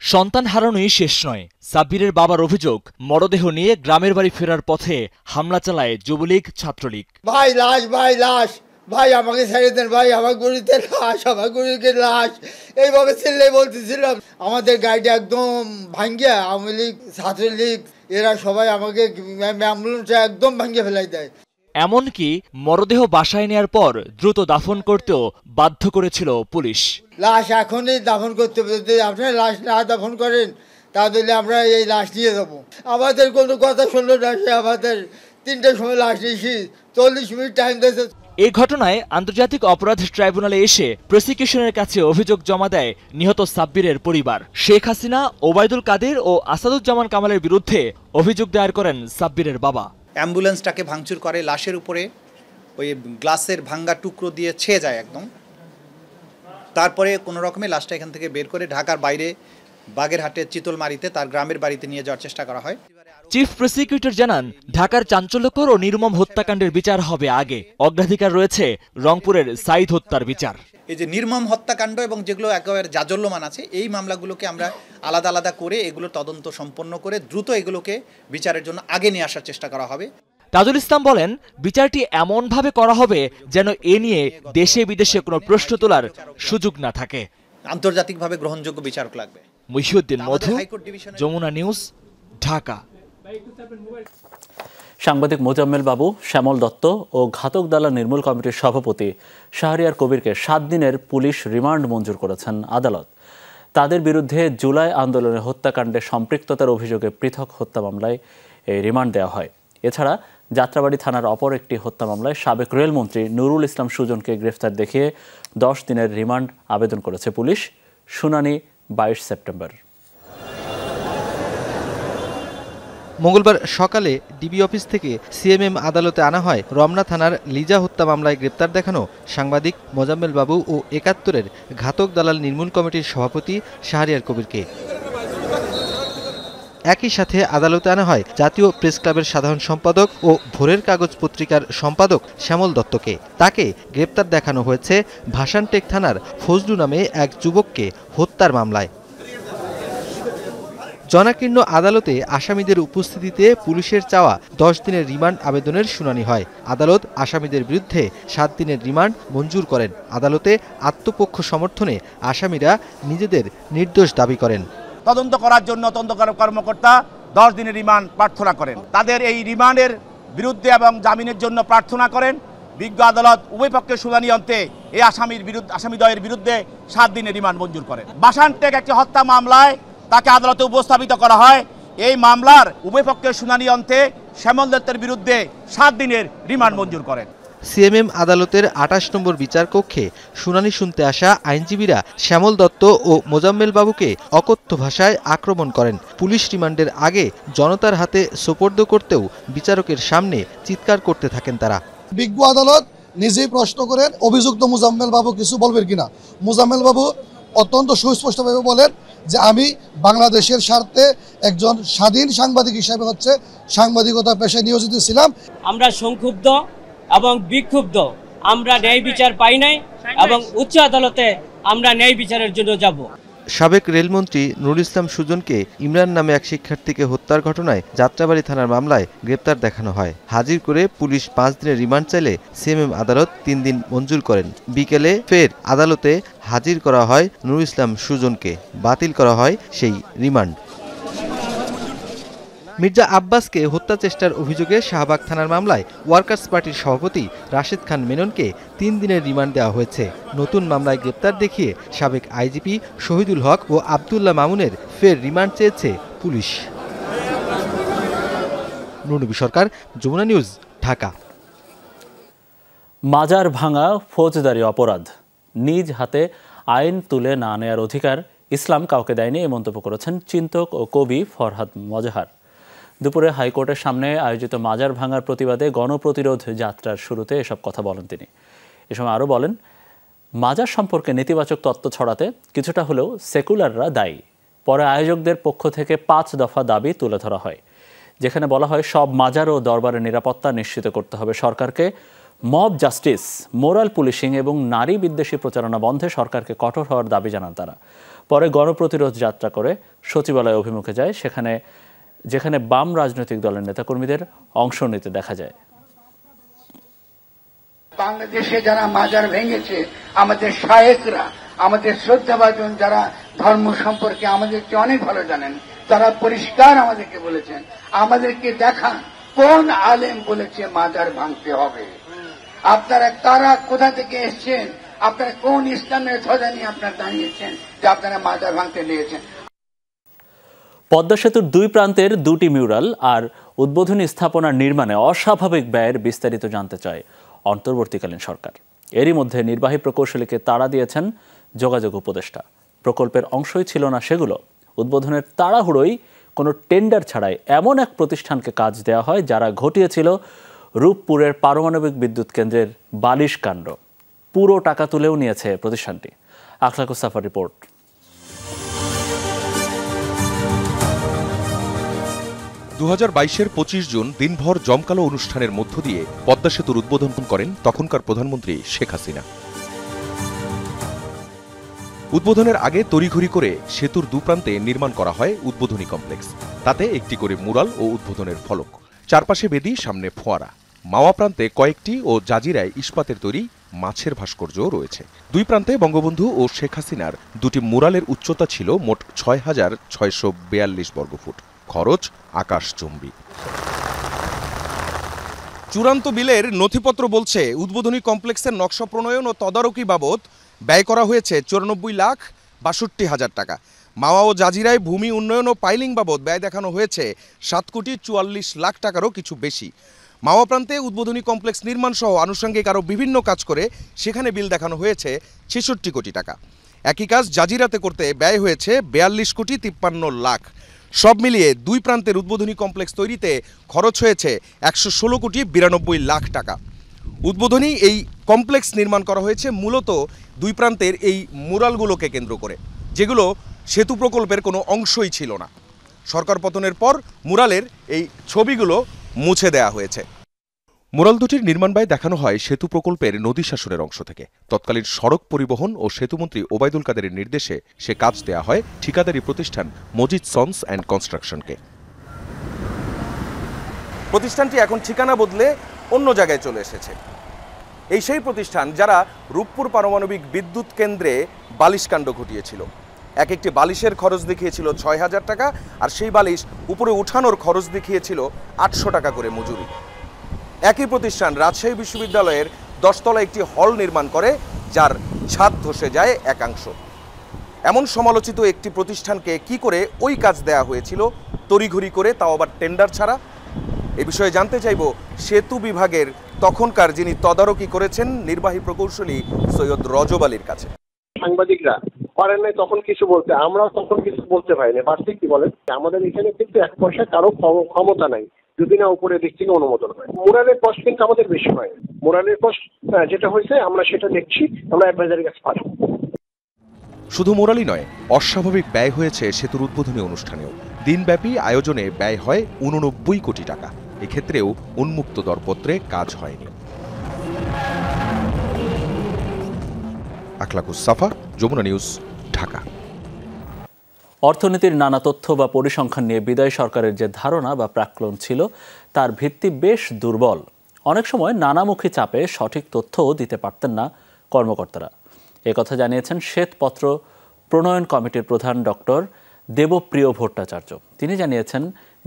সন্তান হারানোই শেষ নয়। সাব্বিরের বাবার অভিযোগ, মরদেহ নিয়ে গ্রামের বাড়ি ফেরার পথে হামলা চালায় যুবলীগ ছাত্রলীগ। ভাই লাশ, ভাই লাশ, ভাই আমাকে ছেড়ে দেন, ভাই আমার গরিতে লাশ, আমার গরিকে লাশ, এইভাবে ছেলে বলতেছিলাম। আমাদের গাড়িটা একদম ভাঙ্গিয়া আওয়ামী লীগ, ছাত্রলীগ এরা সবাই আমাকে অ্যাম্বুলেন্সে একদম ভাঙ্গিয়ে ফেলাই দেয়। এমনকি মরদেহ বাসায় নেয়ার পর দ্রুত দাফন করতেও বাধ্য করেছিল পুলিশ। লাশ এখনই দাফন করতে হবে, যদি আপনারা লাশ না দাফন করেন তাহলে আমরা এই লাশ নিয়ে যাবো। আমাদের কোনো কথা শুনলো না, সে আমাদের 3টার সময় লাশ নিয়েছি, 40 মিনিট টাইম দিয়েছে। এই ঘটনায় আন্তর্জাতিক অপরাধ ট্রাইব্যুনালে এসে প্রসিকিউশনের কাছে অভিযোগ জমা দেয় নিহত সাব্বিরের পরিবার। শেখ হাসিনা, ওবায়দুল কাদের ও আসাদুজ্জামান কামালের বিরুদ্ধে অভিযোগ দায়ের করেন সাব্বিরের বাবা। অ্যাম্বুলেন্সটাকে ভাঙচুর করে, লাশের উপরে ওই গ্লাসের ভাঙ্গা টুকরো দিয়ে ছেয়ে যায় একদম। তারপরে কোনো রকমে লাশটা এখান থেকে বের করে ঢাকার বাইরে বাগেরহাটের চিতলমারিতে তার গ্রামের বাড়িতে নিয়ে যাওয়ার চেষ্টা করা হয়। চিফ প্রসিকিউটর জানান, ঢাকার চাঞ্চল্যকর ও নির্মম হত্যাকাণ্ডের বিচার হবে আগে, অগ্রাধিকার রয়েছে রংপুরের সাইদ হত্যার বিচার। এই যে নির্মম হত্যাকাণ্ড এবং যেগুলো একেবারে জাজল্যমান আছে, এই মামলাগুলোকে আমরা আলাদা আলাদা করে এগুলো তদন্ত সম্পন্ন করে দ্রুত এগুলোকে বিচারের জন্য আগে নিয়ে আসার চেষ্টা করা হবে। তাজুল ইসলাম বলেন, বিচারটি এমনভাবে করা হবে যেন এ নিয়ে দেশে বিদেশে কোনো প্রশ্ন তোলার সুযোগ না থাকে। আন্তর্জাতিকভাবে গ্রহণযোগ্য বিচারক লাগবে। মহিউদ্দিন মধু, যমুনা নিউজ, ঢাকা। সাংবাদিক মোজাম্মেল বাবু, শ্যামল দত্ত ও ঘাতক দালাল নির্মূল কমিটির সভাপতি শাহরিয়ার কবিরকে 7 দিনের পুলিশ রিমান্ড মঞ্জুর করেছেন আদালত। তাদের বিরুদ্ধে জুলাই আন্দোলনে হত্যাকাণ্ডে সম্পৃক্ততার অভিযোগে পৃথক হত্যা মামলায় এই রিমান্ড দেওয়া হয়। এছাড়া যাত্রাবাড়ি থানার অপর একটি হত্যা মামলায় সাবেক রেলমন্ত্রী নুরুল ইসলাম সুজনকে গ্রেফতার দেখিয়ে 10 দিনের রিমান্ড আবেদন করেছে পুলিশ। শুনানি 22 সেপ্টেম্বর। মঙ্গলবার সকালে ডিবি অফিস থেকে সিএমএম আদালতে আনা হয় রমনা থানার লিজা হত্যা মামলায় গ্রেপ্তার দেখানো সাংবাদিক মোজাম্মেল বাবু ও ৭১-এর ঘাতক দালাল নির্মূল কমিটির সভাপতি শাহরিয়ার কবিরকে। একই সাথে আদালতে আনা হয় জাতীয় প্রেস ক্লাবের সাধারণ সম্পাদক ও ভোরের কাগজ পত্রিকার সম্পাদক শ্যামল দত্তকে। তাকে গ্রেপ্তার দেখানো হয়েছে ভাসানটেক থানার ফজলু নামে এক যুবককে হত্যার মামলায়। জনাকীর্ণ আদালতে আসামিদের উপস্থিতিতে পুলিশের চাওয়া 10 দিনের রিমান্ড আবেদনের শুনানি হয়। আদালত আসামিদের বিরুদ্ধে 7 দিনের রিমান্ড মঞ্জুর করেন। আদালতে আত্মপক্ষ সমর্থনে আসামিরা নিজেদের নির্দোষ দাবি করেন। তদন্ত করার জন্য তদন্তকারী কর্মকর্তা 10 দিনের রিমান্ড প্রার্থনা করেন। তাদের এই রিমান্ডের বিরুদ্ধে এবং জামিনের জন্য প্রার্থনা করেন। বিজ্ঞ আদালত উভয় পক্ষের শুনানি অন্তে এই আসামিদ্বয়ের বিরুদ্ধে 7 দিনের রিমান্ড মঞ্জুর করেন। ভাসানটেক একটি হত্যা মামলায় তাকে আদালতে উপস্থাপিত করা হয়। এই মামলার উভয় পক্ষের শুনানি অন্তে শ্যামল দত্তের বিরুদ্ধে 7 দিনের রিমান্ড মঞ্জুর করেন। সিএমএম আদালতের 28 নম্বর বিচার কক্ষে শুনানি শুনতে আসা আইনজীবীরা শ্যামল দত্ত ও মোজাম্মেল বাবুকে অকথ্য ভাষায় আক্রমণ করেন। পুলিশ রিমান্ডের আগে জনতার হাতে সোপর্দ করতেও বিচারকের সামনে চিৎকার করতে থাকেন তারা। বিজ্ঞ আদালত নিজেই প্রশ্ন করেন অভিযুক্ত মোজাম্মেল বাবু কিছু বলবেন কিনা। মোজাম্মেল বাবু অত্যন্ত সুস্পষ্টভাবে বলেন যে আমি বাংলাদেশের স্বার্থে একজন স্বাধীন সাংবাদিক হিসেবে সাংবাদিকতা পেশায় নিয়োজিত ছিলাম। আমরা সংক্ষুব্ধ এবং বিক্ষুব্ধ, আমরা ন্যায় বিচার পাই নাই এবং উচ্চ আদালতে আমরা ন্যায় বিচারের জন্য যাব। সাবেক রেলমন্ত্রী নুরুল ইসলাম সুজনকে ইমরান নামে এক শিক্ষার্থীকে হত্যার ঘটনায় যাত্রাবাড়ী থানার মামলায় গ্রেপ্তার দেখানো হয়। হাজির করে পুলিশ 5 দিনের রিমান্ড চাইলে সিএমএম আদালত 3 দিন মঞ্জুর করেন। বিকেলে ফের আদালতে হাজির করা হয় নুরুল ইসলাম সুজনকে। বাতিল করা হয় সেই রিমান্ড। মির্জা আব্বাসকে হত্যা চেষ্টার অভিযোগে শাহবাগ থানার মামলায় ওয়ার্কার্স পার্টির সভাপতি রাশেদ খান মেননকে 3 দিনের রিমান্ড দেওয়া হয়েছে। নতুন মামলায় গ্রেপ্তার দেখিয়ে সাবেক আইজিপি শহীদুল হক ও আব্দুল্লাহ মামুনের ফের রিমান্ড চেয়েছে পুলিশ। নুরনবী সরকার, যমুনা নিউজ, ঢাকা। মাজার ভাঙা ফৌজদারি অপরাধ, নিজ হাতে আইন তুলে না নেয়ার অধিকার ইসলাম কাউকে দেয়নি, এই মন্তব্য করেছেন চিন্তক ও কবি ফরহাদ মজহার। দুপুরে হাইকোর্টের সামনে আয়োজিত মাজার ভাঙার প্রতিবাদে গণপ্রতিরোধ যাত্রার শুরুতে এসব কথা বলেন তিনি। এ সময় আরও বলেন, মাজার সম্পর্কে নেতিবাচক তত্ত্ব ছড়াতে কিছুটা হলেও সেকুলাররা দায়ী। পরে আয়োজকদের পক্ষ থেকে 5 দফা দাবি তুলে ধরা হয়, যেখানে বলা হয় সব মাজার ও দরবারের নিরাপত্তা নিশ্চিত করতে হবে সরকারকে, মব জাস্টিস, মোরাল পুলিশিং এবং নারী বিদ্বেষী প্রচারণা বন্ধে সরকারকে কঠোর হওয়ার দাবি জানান তারা। পরে গণপ্রতিরোধ যাত্রা করে সচিবালয় অভিমুখে যায়, যেখানে বাম রাজনৈতিক দলের নেতাকর্মীদের অংশ নিতে দেখা যায়। বাংলাদেশে যারা মাজার ভেঙেছে, আমাদের শায়েখরা, আমাদের শ্রদ্ধাভাজন যারা ধর্ম সম্পর্কে আমাদেরকে অনেক ভালো জানেন, তারা পরিষ্কার আমাদেরকে বলেছেন, আমাদেরকে দেখান কোন আলেম বলেছে মাজার ভাঙতে হবে। আপনারা কারা, কোথা থেকে এসছেন, আপনারা কোন ইসলামের ধ্বজা নিয়ে আপনারা দাঁড়িয়েছেন যে আপনারা মাজার ভাঙতে নিয়েছেন। পদ্মা সেতুর 2 প্রান্তের 2টি মিউরাল আর উদ্বোধনী স্থাপনার নির্মাণে অস্বাভাবিক ব্যয়ের বিস্তারিত জানতে চায় অন্তর্বর্তীকালীন সরকার। এরই মধ্যে নির্বাহী প্রকৌশলীকে তাড়া দিয়েছেন যোগাযোগ উপদেষ্টা। প্রকল্পের অংশই ছিল না সেগুলো। উদ্বোধনের তাড়াহুড়োই কোনো টেন্ডার ছাড়াই এমন এক প্রতিষ্ঠানকে কাজ দেওয়া হয় যারা ঘটিয়েছিল রূপপুরের পারমাণবিক বিদ্যুৎ কেন্দ্রের বালিশ কাণ্ড। পুরো টাকা তুলেও নিয়েছে প্রতিষ্ঠানটি। আখলাকুস সাফার রিপোর্ট। 2022-এর 25 জুন দিনভর জমকালো অনুষ্ঠানের মধ্য দিয়ে পদ্মা সেতুর উদ্বোধন করেন তখনকার প্রধানমন্ত্রী শেখ হাসিনা। উদ্বোধনের আগে তড়িঘড়ি করে সেতুর 2 প্রান্তে নির্মাণ করা হয় উদ্বোধনী কমপ্লেক্স। তাতে একটি করে মুরাল ও উদ্বোধনের ফলক, চারপাশে বেদি, সামনে ফোয়ারা। মাওয়া প্রান্তে কয়েকটি ও জাজিরায় ইস্পাতের তৈরি মাছের ভাস্কর্যও রয়েছে। 2 প্রান্তে বঙ্গবন্ধু ও শেখ হাসিনার 2টি মুরালের উচ্চতা ছিল মোট 6,642 বর্গফুট। খরচ আকাশচুম্বী। চূড়ান্ত বিলের নথিপত্র বলছে উদ্বোধনী কমপ্লেক্সের নকশা প্রণয়ন ও তদারকি বাবদ ব্যয় করা হয়েছে 94,62,000 টাকা। মাওয়া ও জাজিরায় ভূমি উন্নয়ন ও পাইলিং বাবদ ব্যয় দেখানো হয়েছে 7,44,00,000 টাকারও কিছু বেশি। মাওয়া প্রান্তে উদ্বোধনী কমপ্লেক্স নির্মাণ সহ আনুষঙ্গিক আরও বিভিন্ন কাজ করে সেখানে বিল দেখানো হয়েছে 66 কোটি টাকা। একই কাজ জাজিরাতে করতে ব্যয় হয়েছে 42,53,00,000। সব মিলিয়ে 2 প্রান্তের উদ্বোধনী কমপ্লেক্স তৈরিতে খরচ হয়েছে 116,92,00,000 টাকা। উদ্বোধনী এই কমপ্লেক্স নির্মাণ করা হয়েছে মূলত 2 প্রান্তের এই মুরালগুলোকে কেন্দ্র করে, যেগুলো সেতু প্রকল্পের কোনো অংশই ছিল না। সরকার পতনের পর মুরালের এই ছবিগুলো মুছে দেয়া হয়েছে। মুরাল দুটির নির্মাণ ব্যয় দেখানো হয় সেতু প্রকল্পের নদী শাসনের অংশ থেকে। তৎকালীন সড়ক পরিবহন ও সেতুমন্ত্রী ওবায়দুল কাদেরের নির্দেশে সে কাজ দেয়া হয় ঠিকাদারি প্রতিষ্ঠান মজিদ সন্স অ্যান্ড কনস্ট্রাকশনকে। প্রতিষ্ঠানটি এখন ঠিকানা বদলে অন্য জায়গায় চলে এসেছে। এই সেই প্রতিষ্ঠান যারা রূপপুর পারমাণবিক বিদ্যুৎ কেন্দ্রে বালিশকাণ্ড ঘটিয়েছিল। এক একটি বালিশের খরচ দেখিয়েছিল ৬,০০০ টাকা, আর সেই বালিশ উপরে উঠানোর খরচ দেখিয়েছিল ৮০০ টাকা করে মজুরি। একই প্রতিষ্ঠান রাজশাহী বিশ্ববিদ্যালয়ের ১০ তলা একটি হল নির্মাণ করে, যার ছাদ ধসে যায় একাংশ। এমন সমালোচিত একটি প্রতিষ্ঠানকে কি করে ওই কাজ দেয়া হয়েছিল তড়িঘড়ি করে, তাও আবার টেন্ডার ছাড়া? এ বিষয়ে জানতে চাইব সেতু বিভাগের তখনকার যিনি তদারকি করেছেন নির্বাহী প্রকৌশলী সৈয়দ রজব আলীর কাছে। সাংবাদিকরা পারেন নাই তখন কিছু বলতে, আমরাও তখন কিছু বলতে পারিনি। পারছি কি বলেন, আমাদের এখানে কিন্তু ১ পয়সা কারো ক্ষমতা নাই যদি না উপরে দিক থেকে অনুমোদন হয়। মোরালের কষ্ট কিন্তু আমাদের বেশি হয়। মোরালের কষ্ট যেটা হয়েছে আমরা সেটা দেখছি, আমরা অ্যাডভাইজারের কাছে পাঠাবো। শুধু মোরালই নয়, অস্বাভাবিক ব্যয় হয়েছে সেতুর উদ্বোধনী অনুষ্ঠানেও। দিনব্যাপী আয়োজনে ব্যয় হয় ৮৯ কোটি টাকা। এক্ষেত্রেও উন্মুক্ত দরপত্রে কাজ হয়নি। আখলাকুস সাফা, যমুনা নিউজ, ঢাকা। অর্থনীতির নানা তথ্য বা পরিসংখ্যান নিয়ে বিদায়ী সরকারের যে ধারণা বা প্রাক্কলন ছিল তার ভিত্তি বেশ দুর্বল। অনেক সময় নানামুখী চাপে সঠিক তথ্যও দিতে পারতেন না কর্মকর্তারা। একথা জানিয়েছেন শ্বেতপত্র প্রণয়ন কমিটির প্রধান ডক্টর দেবপ্রিয় ভট্টাচার্য। তিনি জানিয়েছেন,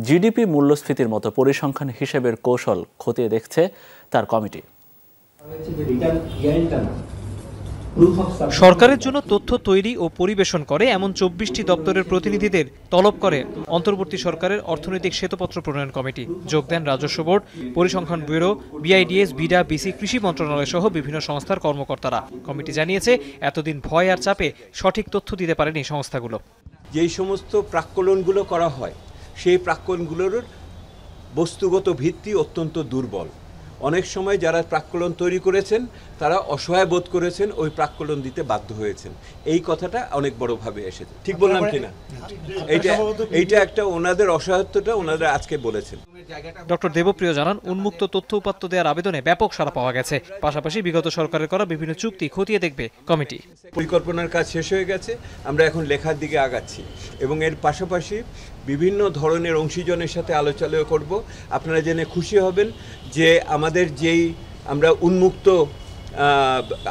জিডিপি মূল্যস্ফীতির মতো পরিসংখ্যান হিসেবের কৌশল খতিয়ে দেখছে তার কমিটি। সরকারের জন্য তথ্য তৈরি ও পরিবেশন করে এমন ২৪টি দপ্তরের প্রতিনিধিদের তলব করে অন্তর্বর্তী সরকারের অর্থনৈতিক শ্বেতপত্র প্রণয়ন কমিটি। যোগ দেন রাজস্ব বোর্ড, পরিসংখ্যান ব্যুরো, বিআইডিএস, বিডা, বিসি, কৃষি মন্ত্রণালয় সহ বিভিন্ন সংস্থার কর্মকর্তারা। কমিটি জানিয়েছে, এতদিন ভয় আর চাপে সঠিক তথ্য দিতে পারেনি সংস্থাগুলো। যেই সমস্ত প্রাক্কলনগুলো করা হয় সেই প্রাক্কলনগুলোর বস্তুগত ভিত্তি অত্যন্ত দুর্বল। অনেক সময় যারা প্রাক্কলন তৈরি করেছেন তারা অসহায় বোধ করেছেন, ওই প্রাক্কলন দিতে বাধ্য হয়েছেন। এই কথাটা অনেক বড়ভাবে এসেছে। ঠিক বললাম কিনা? এইটা একটা ওনাদের অসহায়ত্বটা ওনারা আজকে বলেছেন। ডক্টর দেবপ্রিয় জানান, উন্মুক্ত তথ্য উপাত্ত দেওয়ার আবেদনে ব্যাপক সাড়া পাওয়া গেছে। পাশাপাশি বিগত সরকারের করা বিভিন্ন চুক্তি খতিয়ে দেখবে কমিটি। পরিকল্পনার কাজ শেষ হয়ে গেছে, আমরা এখন লেখার দিকে আগাচ্ছি এবং এর পাশাপাশি বিভিন্ন ধরনের অংশীজনের সাথে আলোচনা করব। আপনারা জেনে খুশি হবেন যে আমাদের আমরা উন্মুক্ত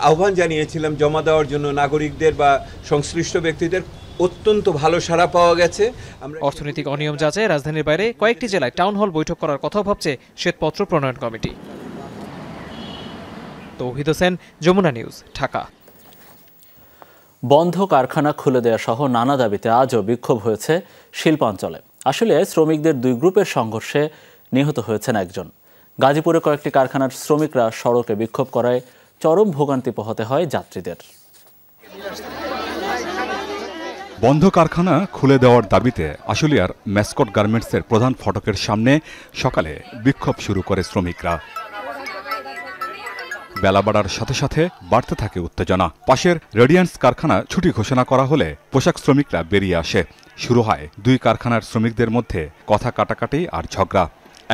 আহ্বান জানিয়েছিলাম জমা দেওয়ার জন্য নাগরিকদের বা সংশ্লিষ্ট ব্যক্তিদের, অত্যন্ত ভালো সাড়া পাওয়া গেছে। অর্থনৈতিক অনিয়ম যাচাই রাজধানীর বাইরে কয়েকটি জেলায় টাউন হল বৈঠক করার কথা ভাবছে শ্বেতপত্র প্রণয়ন কমিটি। তৌহিদ হোসেন, যমুনা নিউজ, ঢাকা। বন্ধ কারখানা খুলে দেওয়া সহ নানা দাবিতে আজও বিক্ষোভ হয়েছে শিল্পাঞ্চলে। আসলে শ্রমিকদের দুই গ্রুপের সংঘর্ষে নিহত হয়েছেন একজন। গাজীপুরে কয়েকটি কারখানার শ্রমিকরা সড়কে বিক্ষোভ করায় চরম ভোগান্তি পোহাতে হয় যাত্রীদের। বন্ধ কারখানা খুলে দেওয়ার দাবিতে আশুলিয়ার ম্যাসকট গার্মেন্টসের প্রধান ফটকের সামনে সকালে বিক্ষোভ শুরু করে শ্রমিকরা। বেলা বাড়ার সাথে সাথে বাড়তে থাকে উত্তেজনা। পাশের রেডিয়ান্স কারখানা ছুটি ঘোষণা করা হলে পোশাক শ্রমিকরা বেরিয়ে আসে। শুরু হয় দুই কারখানার শ্রমিকদের মধ্যে কথা কাটাকাটি আর ঝগড়া।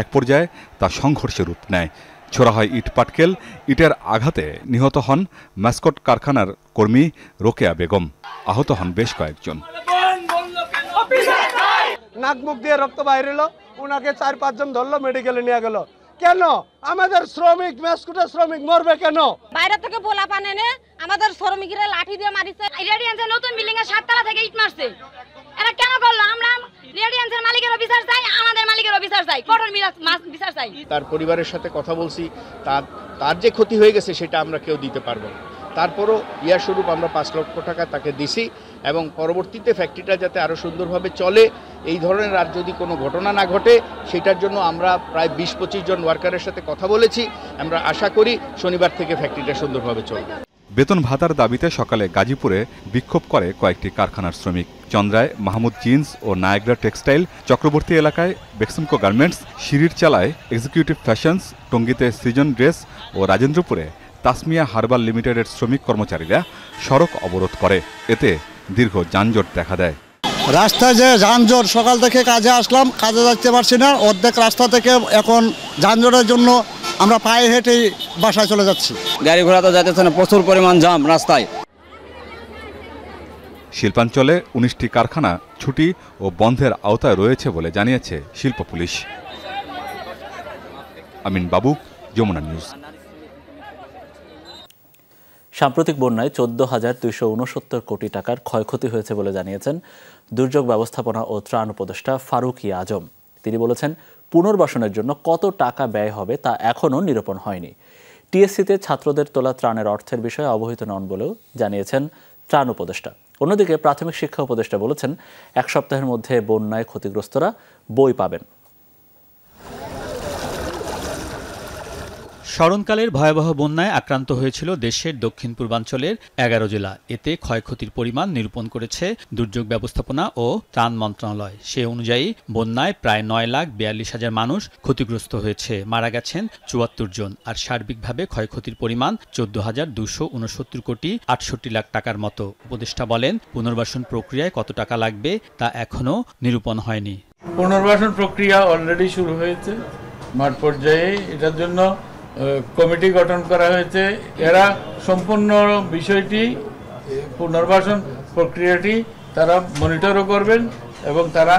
এক পর্যায়ে তা সংঘর্ষে রূপ নেয়। ছোড়া হয় ইট পাটকেল। ইটের আঘাতে নিহত হন ম্যাসকট কারখানার কর্মী রোকেয়া বেগম। আহত হন বেশ কয়েকজন। নাক মুখ দিয়ে রক্ত বাইরে এলো, ওনাকে ৪-৫ জন ধরলো, মেডিকেলে নিয়ে গেল। কেন আমাদের শ্রমিক ম্যাসকটের শ্রমিক মরবে কেন? বাইরে থেকে পোলা পান এনে আমাদের শ্রমিকরা লাঠি দিয়ে মারিছে। রেডিয়ান্সের নতুন বিল্ডিং এর 7 তলা থেকে ইট মারছে। এরা কেন করলো? আমরা রেডিয়ান্সের মালিকেরও বিচার চাই, আমাদের মালিকেরও বিচার চাই, কঠোর বিচার চাই। তার পরিবারের সাথে কথা বলছি, তার যে ক্ষতি হয়ে গেছে সেটা আমরা কেউ দিতে পারবো না। তারপরও ইয়াস্বরূপ আমরা ৫ লক্ষ টাকা তাকে দিছি এবং পরবর্তীতে ফ্যাক্টরিটা যাতে আরও সুন্দরভাবে চলে, এই ধরনের আর যদি কোনো ঘটনা না ঘটে সেটার জন্য আমরা প্রায় ২০-২৫ জন ওয়ার্কারের সাথে কথা বলেছি। আমরা আশা করি শনিবার থেকে ফ্যাক্টরিটা সুন্দরভাবে চলবে। বেতন ভাতার দাবিতে সকালে গাজীপুরে বিক্ষোভ করে কয়েকটি কারখানার শ্রমিক। চন্দ্রায় মাহমুদ জিন্স ও নায়গ্রা টেক্সটাইল, চক্রবর্তী এলাকায় বেক্সিমকো গার্মেন্টস, সিঁড়ির চালায় এক্সিকিউটিভ ফ্যাশনস, টঙ্গীতে সৃজন ড্রেস ও রাজেন্দ্রপুরে তাসমিয়া হার্বাল লিমিটেডের শ্রমিক কর্মচারীরা সড়ক অবরোধ করে। এতে দীর্ঘ যানজট দেখা দেয়। রাস্তায় যে যানজট, সকাল থেকে কাজে আসলাম, কাজে যাইতে পারছি না, অর্ধেক রাস্তা থেকে এখন যানজটের জন্য আমরা পায়ে হেঁটেই বাসায় চলে যাচ্ছি। গাড়ি ঘোড়া তো যাইতেছে না, প্রচুর পরিমাণ জাম রাস্তায়। শিল্পাঞ্চলে 19টি কারখানা ছুটি ও বন্ধের আওতায় রয়েছে বলে জানিয়েছে শিল্প পুলিশ। আমিন বাবু, যমুনা নিউজ। সাম্প্রতিক বন্যায় 14,269 কোটি টাকার ক্ষয়ক্ষতি হয়েছে বলে জানিয়েছেন দুর্যোগ ব্যবস্থাপনা ও ত্রাণ উপদেষ্টা ফারুক ই আজম। তিনি বলেছেন, পুনর্বাসনের জন্য কত টাকা ব্যয় হবে তা এখনও নিরূপণ হয়নি। টিএসসিতে ছাত্রদের তোলা ত্রাণের অর্থের বিষয়ে অবহিত নন বলেও জানিয়েছেন ত্রাণ উপদেষ্টা। অন্যদিকে প্রাথমিক শিক্ষা উপদেষ্টা বলেছেন, 1 সপ্তাহের মধ্যে বন্যায় ক্ষতিগ্রস্তরা বই পাবেন। স্মরণকালের ভয়াবহ বন্যায় আক্রান্ত হয়েছিল দেশের দক্ষিণ পূর্বাঞ্চলের 11 জেলা। এতে ক্ষয়ক্ষতির পরিমাণ নিরূপণ করেছে দুর্যোগ ব্যবস্থাপনা ও ত্রাণ মন্ত্রণালয়। সে অনুযায়ী বন্যায় প্রায় 9,42,000 মানুষ ক্ষতিগ্রস্ত হয়েছে, মারা গেছেন 74 জন। আর সার্বিকভাবে ক্ষয়ক্ষতির পরিমাণ 14,269 কোটি 68 লাখ টাকার মতো। উপদেষ্টা বলেন, পুনর্বাসন প্রক্রিয়ায় কত টাকা লাগবে তা এখনও নিরূপণ হয়নি। পুনর্বাসন প্রক্রিয়া অলরেডি শুরু হয়েছে মাঠ পর্যায়ে। এটার জন্য কমিটি গঠন করা হয়েছে। এরা সম্পূর্ণ বিষয়টি, পুনর্বাসন প্রক্রিয়াটি তারা মনিটরও করবেন এবং তারা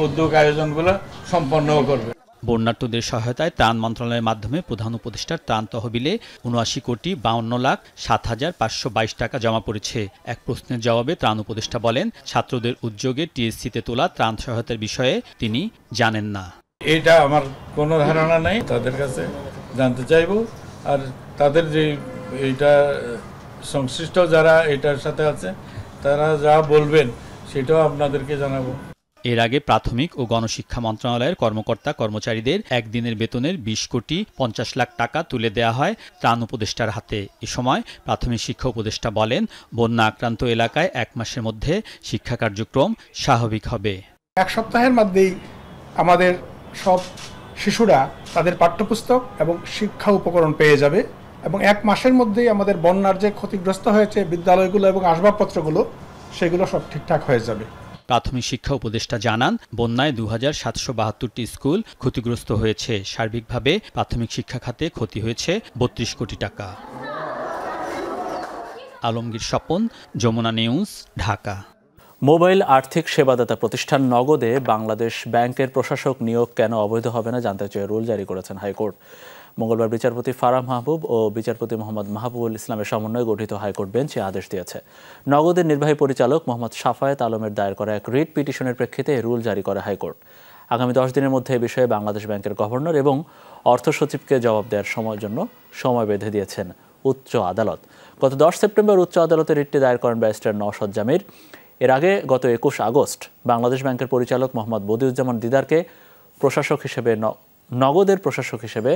উদ্যোগ আয়োজনগুলো সম্পন্নও করবেন। বন্যার্তদের সহায়তায় ত্রাণ মন্ত্রণালয়ের মাধ্যমে প্রধান উপদেষ্টার ত্রাণ তহবিলে 79,52,07,522 টাকা জমা পড়েছে। এক প্রশ্নের জবাবে ত্রাণ উপদেষ্টা বলেন, ছাত্রদের উদ্যোগে টিএসসিতে তোলা ত্রাণ সহায়তার বিষয়ে তিনি জানেন না। এটা আমার কোনো ধারণা নেই, তাদের কাছে জানতে চাইব। আর তাদের যে এইটা সংশ্লিষ্ট যারা এটার সাথে আছে তারা যা বলবেন সেটাও আপনাদেরকে জানাবো। এর আগে প্রাথমিক ও গণশিক্ষা মন্ত্রণালয়ের কর্মকর্তা কর্মচারীদের একদিনের বেতনের 20 কোটি 50 লাখ টাকা তুলে দেওয়া হয় ত্রাণ উপদেষ্টার হাতে। এ সময় প্রাথমিক শিক্ষা উপদেষ্টা বলেন, বন্যা আক্রান্ত এলাকায় 1 মাসের মধ্যে শিক্ষা কার্যক্রম স্বাভাবিক হবে। 1 সপ্তাহের মধ্যেই আমাদের সব শিশুরা তাদের পাঠ্যপুস্তক এবং শিক্ষা উপকরণ পেয়ে যাবে এবং 1 মাসের মধ্যেই আমাদের বন্যার যে ক্ষতিগ্রস্ত হয়েছে বিদ্যালয়গুলো এবং আসবাবপত্রগুলো সেগুলো সব ঠিকঠাক হয়ে যাবে। প্রাথমিক শিক্ষা উপদেষ্টা জানান, বন্যায় 2,772টি স্কুল ক্ষতিগ্রস্ত হয়েছে। সার্বিকভাবে প্রাথমিক শিক্ষা খাতে ক্ষতি হয়েছে 32 কোটি টাকা। আলমগীর স্বপন, যমুনা নিউজ, ঢাকা। মোবাইল আর্থিক সেবাদাতা প্রতিষ্ঠান নগদে বাংলাদেশ ব্যাংকের প্রশাসক নিয়োগ কেন অবৈধ হবে না জানতে চেয়ে রুল জারি করেছেন হাইকোর্ট। মঙ্গলবার বিচারপতি ফারাহ মাহবুব ও বিচারপতি মোহাম্মদ মাহবুবুল ইসলামের সমন্বয়ে গঠিত হাইকোর্ট বেঞ্চ এই আদেশ দিয়েছে। নগদের নির্বাহী পরিচালক মোহাম্মদ সাফায়েত আলমের দায়ের করা এক রিট পিটিশনের প্রেক্ষিতে রুল জারি করে হাইকোর্ট। আগামী 10 দিনের মধ্যে এ বিষয়ে বাংলাদেশ ব্যাংকের গভর্নর এবং অর্থ সচিবকে জবাব দেওয়ার জন্য সময় বেঁধে দিয়েছেন উচ্চ আদালত। গত 10 সেপ্টেম্বর উচ্চ আদালতে রিটটি দায়ের করেন ব্যারিস্টার নওশাদ জামির। এর আগে গত 21 আগস্ট বাংলাদেশ ব্যাংকের পরিচালক মোহাম্মদ বদিউজ্জামান দিদারকে প্রশাসক হিসেবে নগদের প্রশাসক হিসেবে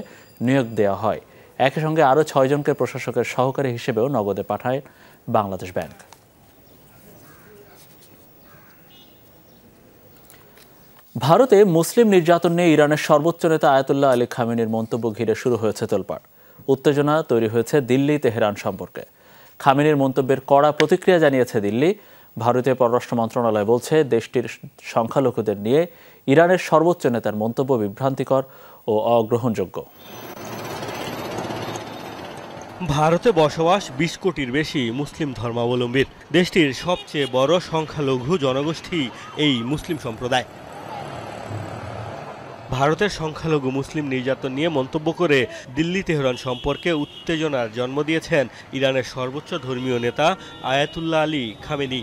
নিয়োগ দেওয়া হয়। একই সঙ্গে আরও 6 জনকে প্রশাসকের সহকারী হিসেবেও নগদে পাঠায় বাংলাদেশ ব্যাংক। ভারতে মুসলিম নির্যাতন নিয়ে ইরানের সর্বোচ্চ নেতা আয়াতুল্লাহ আলী খামেনির মন্তব্য ঘিরে শুরু হয়েছে তোলপাড়। উত্তেজনা তৈরি হয়েছে দিল্লি তেহরান সম্পর্কে। খামেনির মন্তব্যের কড়া প্রতিক্রিয়া জানিয়েছে দিল্লি। ভারতীয় পররাষ্ট্র মন্ত্রণালয় বলছে, দেশটির সংখ্যালঘুদের নিয়ে ইরানের সর্বোচ্চ নেতার মন্তব্য বিভ্রান্তিকর ও অগ্রহণযোগ্য। ভারতে বসবাস 20 কোটির বেশি মুসলিম ধর্মাবলম্বীর। দেশটির সবচেয়ে বড় সংখ্যালঘু জনগোষ্ঠী এই মুসলিম সম্প্রদায়। ভারতের সংখ্যালঘু মুসলিম নির্যাতন নিয়ে মন্তব্য করে দিল্লি তেহরান সম্পর্কে উত্তেজনার জন্ম দিয়েছেন ইরানের সর্বোচ্চ ধর্মীয় নেতা আয়াতুল্লাহ আলী খামেনি।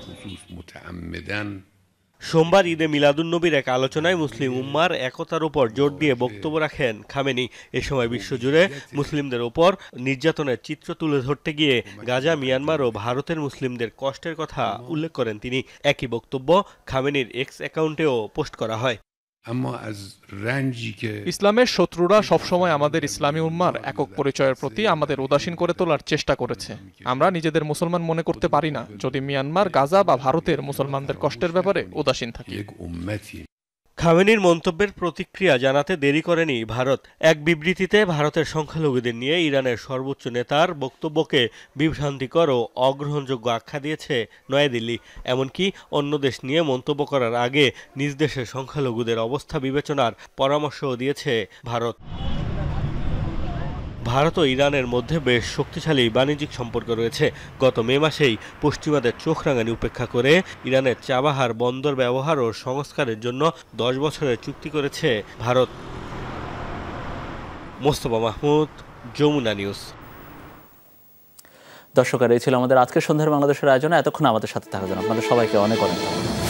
সোমবার ঈদে মিলাদুন্নবীর এক আলোচনায় মুসলিম উম্মার একতার উপর জোর দিয়ে বক্তব্য রাখেন খামেনি। এ সময় বিশ্বজুড়ে মুসলিমদের উপর নির্যাতনের চিত্র তুলে ধরতে গিয়ে গাজা, মিয়ানমার ও ভারতের মুসলিমদের কষ্টের কথা উল্লেখ করেন তিনি। একই বক্তব্য খামেনির এক্স অ্যাকাউন্টেও পোস্ট করা হয়। ইসলামের শত্রুরা সবসময় আমাদের ইসলামী উম্মার একক পরিচয়ের প্রতি আমাদের উদাসীন করে তোলার চেষ্টা করেছে। আমরা নিজেদের মুসলমান মনে করতে পারি না যদি মিয়ানমার, গাজা বা ভারতের মুসলমানদের কষ্টের ব্যাপারে উদাসীন থাকি। খামেনির মন্তব্যের প্রতিক্রিয়া জানাতে দেরি করেনি ভারত। এক বিবৃতিতে ভারতের সংখ্যালঘুদের নিয়ে ইরানের সর্বোচ্চ নেতার বক্তব্যকে বিভ্রান্তিকর ও অগ্রহণযোগ্য আখ্যা দিয়েছে নয়াদিল্লি। এমনকি অন্য দেশ নিয়ে মন্তব্য করার আগে নিজ দেশের সংখ্যালঘুদের অবস্থা বিবেচনার পরামর্শও দিয়েছে ভারত। ভারত ও ইরানের মধ্যে বেশ শক্তিশালী বাণিজ্যিক সম্পর্ক রয়েছে। গত মে মাসেই পশ্চিমাদের চোখ রাঙানি উপেক্ষা করে ইরানের চাবাহার বন্দর ব্যবহার ও সংস্কারের জন্য 10 বছরের চুক্তি করেছে ভারত। মোস্তফা মাহমুদ, যমুনা নিউজ। দর্শক, এই ছিল আমাদের আজকের সন্ধ্যার বাংলাদেশের আয়োজনে। এতক্ষণ আমাদের সাথে থাকার জন্য আপনাদের সবাইকে অনেক অনেক ধন্যবাদ।